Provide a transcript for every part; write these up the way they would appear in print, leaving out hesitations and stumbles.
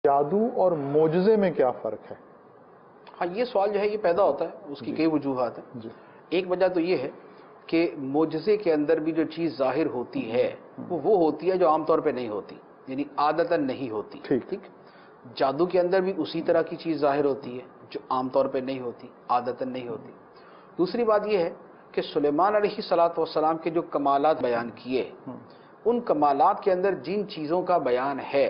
جادو اور معجزے میں کیا فرق ہے؟ ہاں یہ سوال جو ہے یہ پیدا ہوتا ہے، اس کی کئی وجوہات ہیں۔ جی ایک وجہ تو یہ ہے کہ معجزے کے اندر بھی جو چیز ظاہر ہوتی ہے وہ ہوتی ہے جو عام طور پہ نہیں ہوتی، یعنی عادتاً نہیں ہوتی۔ ٹھیک، جادو کے اندر بھی اسی طرح کی چیز ظاہر ہوتی ہے جو عام طور پہ نہیں ہوتی، عادتاً نہیں ہوتی۔ دوسری بات یہ ہے کہ سلیمان علیہ السلام کے جو کمالات بیان کیے، ان کمالات کے اندر جن چیزوں کا بیان ہے،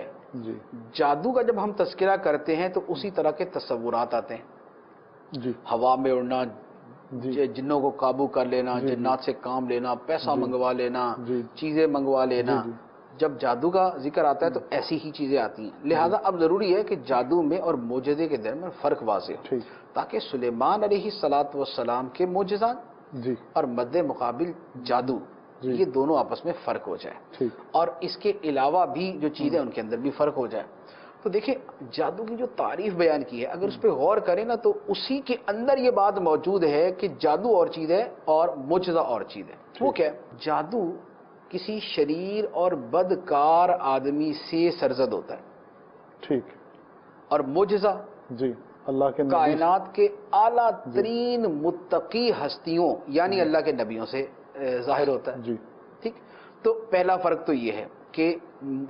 جادو کا جب ہم تذکرہ کرتے ہیں تو اسی طرح کے تصورات آتے ہیں۔ جی ہوا میں اڑنا، جنوں کو قابو کر لینا، جنات سے کام لینا، پیسہ منگوا لینا، چیزیں منگوا لینا۔ جب جادو کا ذکر آتا ہے تو ایسی ہی چیزیں آتی ہیں۔ لہذا اب ضروری ہے کہ جادو میں اور معجزے کے درمیان فرق واضح ہو، تاکہ سلیمان علیہ السلام کے معجزات اور مد مقابل جادو، یہ دونوں آپس میں فرق ہو جائے، اور اس کے علاوہ بھی جو چیزیں ان کے اندر بھی فرق ہو جائے۔ تو دیکھیں جادو کی جو تعریف بیان کی ہے، اگر اس پہ غور کریں نا تو اسی کے اندر یہ بات موجود ہے کہ جادو اور چیز ہے اور معجزہ اور چیز ہے۔ وہ کیا ہے؟ جادو کسی شریر اور بدکار آدمی سے سرزد ہوتا ہے، ٹھیک، اور معجزہ جی اللہ کے کائنات کے اعلیٰ ترین متقی ہستیوں یعنی اللہ کے نبیوں سے ظاہر ہوتا ہے۔ جی ٹھیک، تو پہلا فرق تو یہ ہے کہ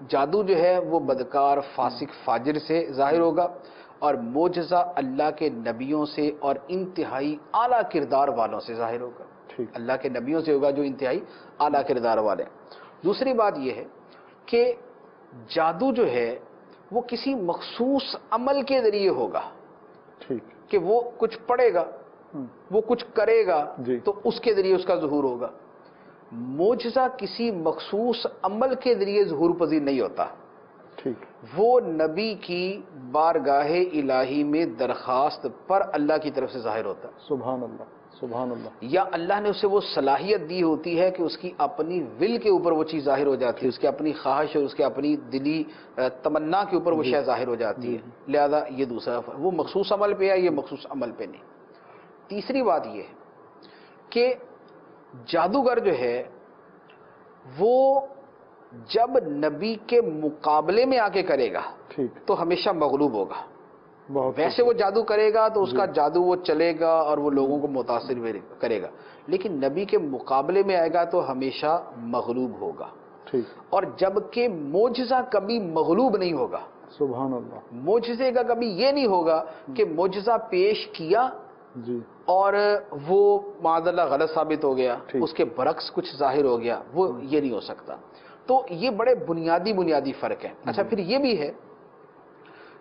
جادو جو ہے وہ بدکار فاسق فاجر سے ظاہر ہوگا، اور معجزہ اللہ کے نبیوں سے اور انتہائی اعلیٰ کردار والوں سے ظاہر ہوگا۔ اللہ کے نبیوں سے ہوگا جو انتہائی اعلیٰ کردار والے ہیں۔ دوسری بات یہ ہے کہ جادو جو ہے وہ کسی مخصوص عمل کے ذریعے ہوگا، کہ وہ کچھ پڑھے گا، وہ کچھ کرے گا تو اس کے ذریعے اس کا ظہور ہوگا۔ معجزہ کسی مخصوص عمل کے ذریعے ظہور پذیر نہیں ہوتا، وہ نبی کی بارگاہ الہی میں درخواست پر اللہ کی طرف سے ظاہر ہوتا ہے۔ سبحان اللہ، سبحان اللہ۔ یا اللہ نے اسے وہ صلاحیت دی ہوتی ہے کہ اس کی اپنی ول کے اوپر وہ چیز ظاہر ہو جاتی ہے، اس کی اپنی خواہش اور اس کے اپنی دلی تمنا کے اوپر وہ شے ظاہر ہو جاتی ہے۔ لہذا یہ دوسرا وہ مخصوص عمل پہ ہے، یہ مخصوص عمل پہ نہیں۔ تیسری بات یہ ہے کہ جادوگر جو ہے وہ جب نبی کے مقابلے میں آ کے کرے گا تو ہمیشہ مغلوب ہوگا۔ ویسے وہ جادو کرے گا تو اس کا جادو وہ چلے گا اور وہ لوگوں کو متاثر کرے گا، لیکن نبی کے مقابلے میں آئے گا تو ہمیشہ مغلوب ہوگا۔ اور جبکہ معجزہ کبھی مغلوب نہیں ہوگا، سبحان اللہ۔ معجزے کا کبھی یہ نہیں ہوگا کہ معجزہ پیش کیا اور وہ معاذ اللہ غلط ثابت ہو گیا، اس کے برعکس کچھ ظاہر ہو گیا، وہ یہ نہیں ہو سکتا۔ تو یہ بڑے بنیادی فرق ہے۔ اچھا، پھر یہ بھی ہے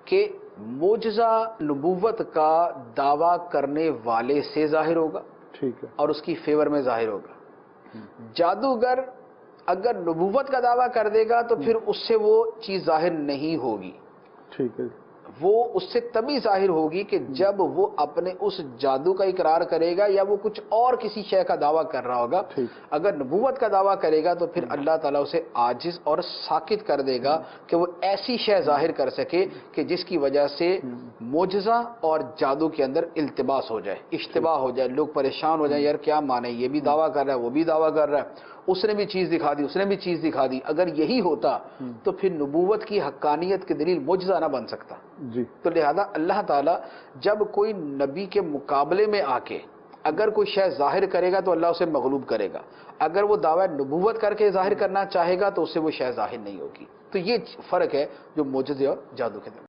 کہ معجزہ نبوت کا دعویٰ کرنے والے سے ظاہر ہوگا، ٹھیک ہے، اور اس کی فیور میں ظاہر ہوگا۔ جادوگر اگر نبوت کا دعویٰ کر دے گا تو پھر اس سے وہ چیز ظاہر نہیں ہوگی، ٹھیک ہے، وہ اس سے تبھی ظاہر ہوگی کہ جب وہ اپنے اس جادو کا اقرار کرے گا یا وہ کچھ اور کسی شے کا دعویٰ کر رہا ہوگا۔ اگر نبوت کا دعویٰ کرے گا تو پھر اللہ تعالیٰ اسے عاجز اور ساکت کر دے گا کہ وہ ایسی شے ظاہر کر سکے کہ جس کی وجہ سے معجزہ اور جادو کے اندر التباس ہو جائے، اشتباہ ہو جائے، لوگ پریشان ہو جائیں، یار کیا مانے، یہ بھی دعویٰ کر رہا ہے وہ بھی دعویٰ کر رہا ہے، اس نے بھی چیز دکھا دی اس نے بھی چیز دکھا دی۔ اگر یہی ہوتا تو پھر نبوت کی حقانیت کی دلیل معجزہ نہ بن سکتا۔ تو لہذا اللہ تعالیٰ جب کوئی نبی کے مقابلے میں آ کے اگر کوئی شے ظاہر کرے گا تو اللہ اسے مغلوب کرے گا، اگر وہ دعویٰ نبوت کر کے ظاہر کرنا چاہے گا تو اسے وہ شے ظاہر نہیں ہوگی۔ تو یہ فرق ہے جو معجزے اور جادو کے درمیان۔